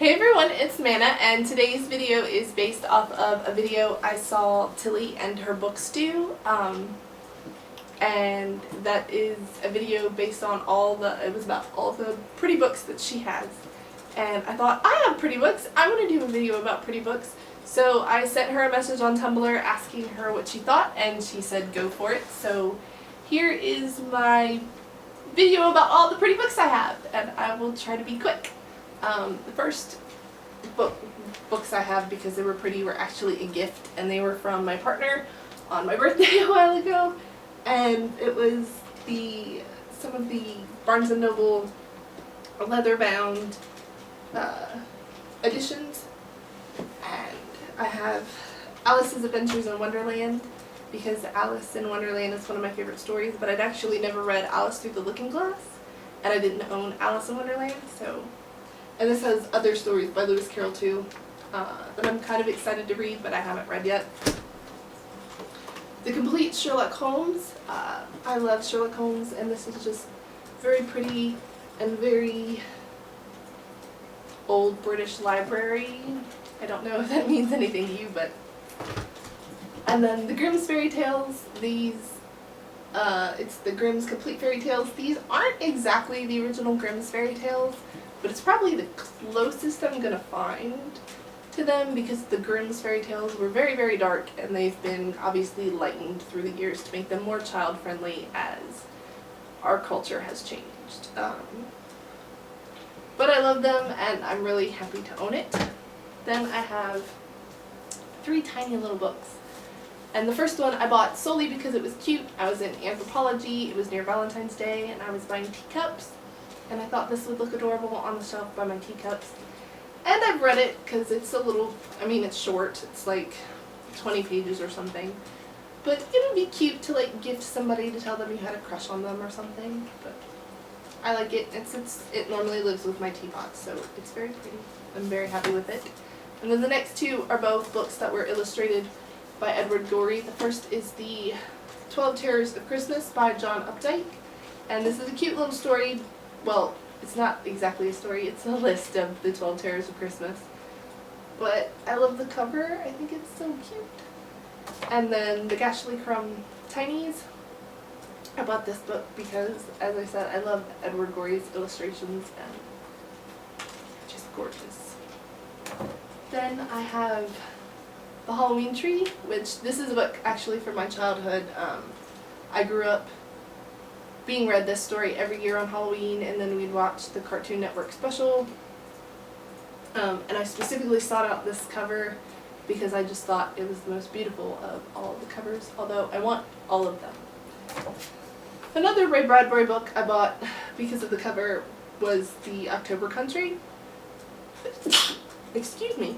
Hey everyone, it's Mana, and today's video is based off of a video I saw Tilly and her books do, and that is a video based on it was about all the pretty books that she has. And I thought, I have pretty books, I want to do a video about pretty books. So I sent her a message on Tumblr asking her what she thought, and she said go for it. So here is my video about all the pretty books I have, and I will try to be quick. The first books I have, because they were pretty, were actually a gift, and they were from my partner on my birthday a while ago, and it was some of the Barnes & Noble leather-bound editions, and I have Alice's Adventures in Wonderland, because Alice in Wonderland is one of my favorite stories, but I'd actually never read Alice Through the Looking Glass, and I didn't own Alice in Wonderland, so. And this has other stories by Lewis Carroll too, that I'm kind of excited to read, but I haven't read yet. The Complete Sherlock Holmes. I love Sherlock Holmes, and this is just very pretty and very old British library. I don't know if that means anything to you, but. And then the Grimm's Fairy Tales. It's the Grimm's Complete Fairy Tales. These aren't exactly the original Grimm's Fairy Tales, but it's probably the closest I'm gonna find to them, because the Grimm's Fairy Tales were very, very dark, and they've been obviously lightened through the years to make them more child-friendly as our culture has changed. But I love them, and I'm really happy to own it. Then I have 3 tiny little books. And the first one I bought solely because it was cute. I was in anthropology, it was near Valentine's Day, and I was buying teacups. And I thought this would look adorable on the shelf by my teacups. And I've read it because it's it's short. It's like 20 pages or something. But it would be cute to like gift somebody to tell them you had a crush on them or something. But I like it. It normally lives with my teapot, so it's very pretty. I'm very happy with it. And then the next 2 are both books that were illustrated by Edward Gorey. The first is the 12 Terrors of Christmas by John Updike. And this is a cute little story. Well, it's not exactly a story, it's a list of the 12 Terrors of Christmas. But I love the cover, I think it's so cute. And then the Gashly Crumb Tinies. I bought this book because, as I said, I love Edward Gorey's illustrations, and just gorgeous. Then I have The Halloween Tree, which this is a book actually from my childhood. I grew up being read this story every year on Halloween, and then we'd watch the Cartoon Network special. And I specifically sought out this cover because I just thought it was the most beautiful of all the covers, although I want all of them. Another Ray Bradbury book I bought because of the cover was The October Country. Excuse me.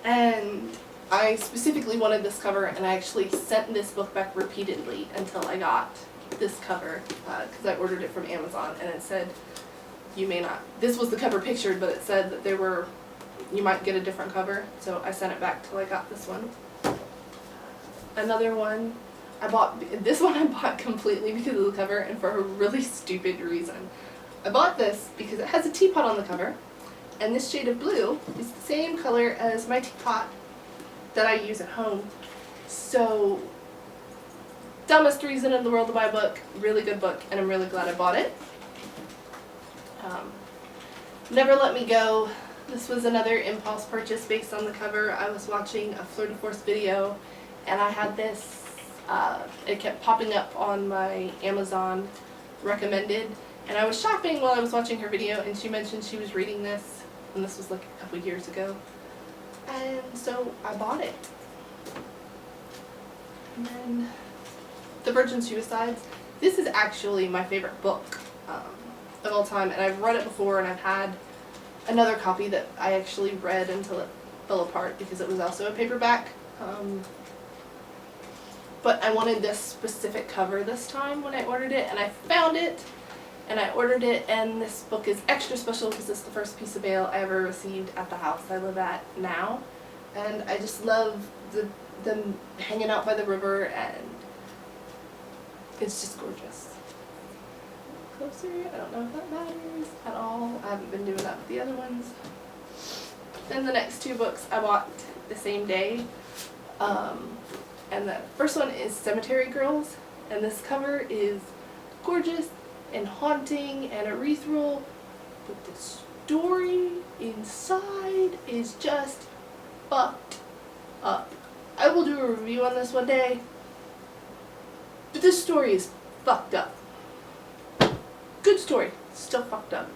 And I specifically wanted this cover, and I actually sent this book back repeatedly until I got this cover, because I ordered it from Amazon, and it said, this was the cover pictured, but it said that you might get a different cover, so I sent it back till I got this one. Another one, I bought completely because of the cover, and for a really stupid reason. I bought this because it has a teapot on the cover, and this shade of blue is the same color as my teapot that I use at home. So, dumbest reason in the world to buy a book, really good book, and I'm really glad I bought it. Never Let Me Go. This was another impulse purchase based on the cover. I was watching a Fleur de Force video, and I had this, it kept popping up on my Amazon recommended, and I was shopping while I was watching her video, and she mentioned she was reading this, and this was like a couple years ago. And so I bought it. And then The Virgin Suicides. This is actually my favorite book of all time, and I've read it before, and I've had another copy that I actually read until it fell apart because it was also a paperback. But I wanted this specific cover this time when I ordered it, and I found it, and I ordered it, and this book is extra special because it's the first piece of mail I ever received at the house I live at now. And I just love them hanging out by the river, and it's just gorgeous. closer. I don't know if that matters at all. I haven't been doing that with the other ones. Then the next two books I bought the same day. And the first one is Cemetery Girls, and this cover is gorgeous and haunting and ethereal, but the story inside is just fucked up. I will do a review on this one day, but this story is fucked up. Good story, still fucked up.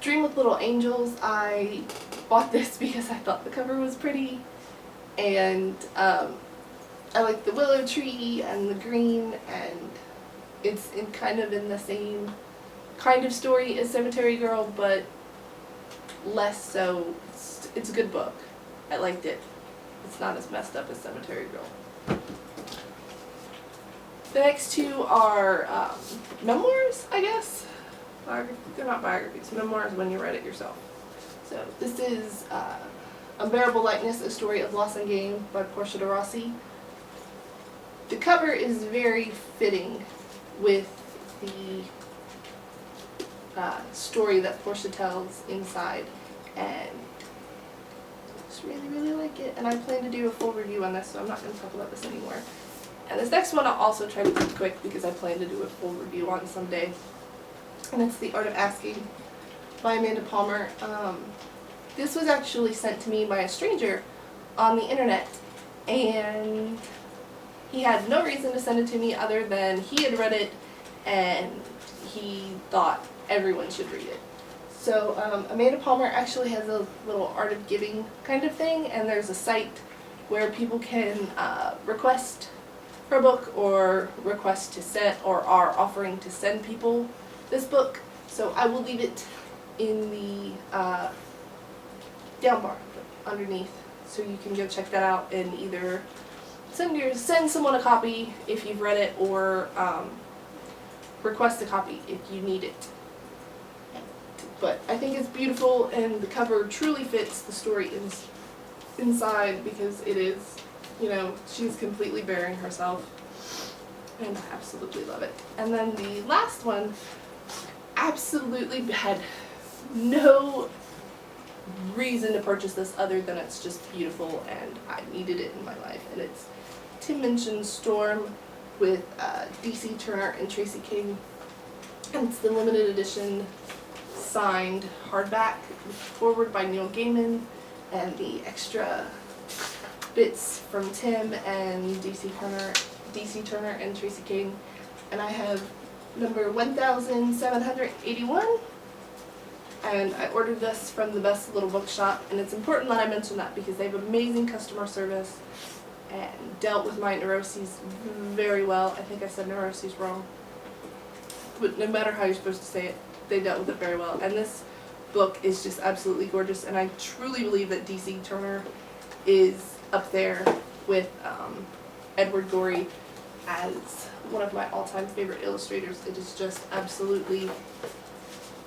Dream with Little Angels, I bought this because I thought the cover was pretty, and I like the willow tree and the green, and it's kind of in the same kind of story as Cemetery Girl, but less so. It's a good book. I liked it. It's not as messed up as Cemetery Girl. The next two are memoirs, I guess. They're not biographies. Memoirs when you read it yourself. So this is Unbearable Lightness, A Story of Loss and Gain by Portia de Rossi. The cover is very fitting with the story that Portia tells inside, and I just really, really like it. And I plan to do a full review on this, so I'm not going to talk about this anymore. And this next one I'll also try to keep quick because I plan to do a full review on someday. And it's The Art of Asking by Amanda Palmer. This was actually sent to me by a stranger on the internet, and he had no reason to send it to me other than he had read it and he thought everyone should read it. So Amanda Palmer actually has a little Art of Giving kind of thing, and there's a site where people can request her book or request to send, or are offering to send people this book. So I will leave it in the down bar underneath, so you can go check that out and either send someone a copy if you've read it, or request a copy if you need it. But I think it's beautiful, and the cover truly fits the story inside, because it is, you know, she's completely bearing herself, and I absolutely love it. And then the last one absolutely had no reason to purchase this other than it's just beautiful and I needed it in my life, and it's Tim Minchin's Storm with D.C. Turner and Tracy King, and it's the limited edition signed hardback forward by Neil Gaiman, and the extra bits from Tim and D.C. Turner and Tracy King. And I have number 1781, and I ordered this from the Best Little Bookshop, and it's important that I mention that because they have amazing customer service and dealt with my neuroses very well. I think I said neuroses wrong, but no matter how you're supposed to say it, they dealt with it very well. And this book is just absolutely gorgeous, and I truly believe that D.C. Turner is up there with Edward Gorey as one of my all-time favorite illustrators. It is just absolutely,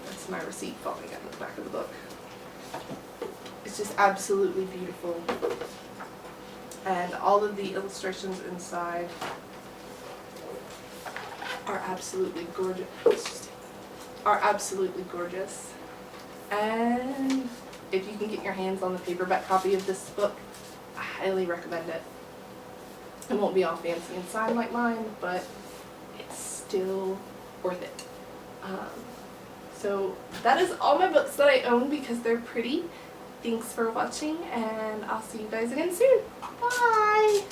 that's my receipt falling out of the back of the book. It's just absolutely beautiful. And all of the illustrations inside are absolutely gorgeous. And if you can get your hands on the paperback copy of this book, I highly recommend it. It won't be all fancy and signed like mine, but it's still worth it. So that is all my books that I own because they're pretty. Thanks for watching, and I'll see you guys again soon. Bye!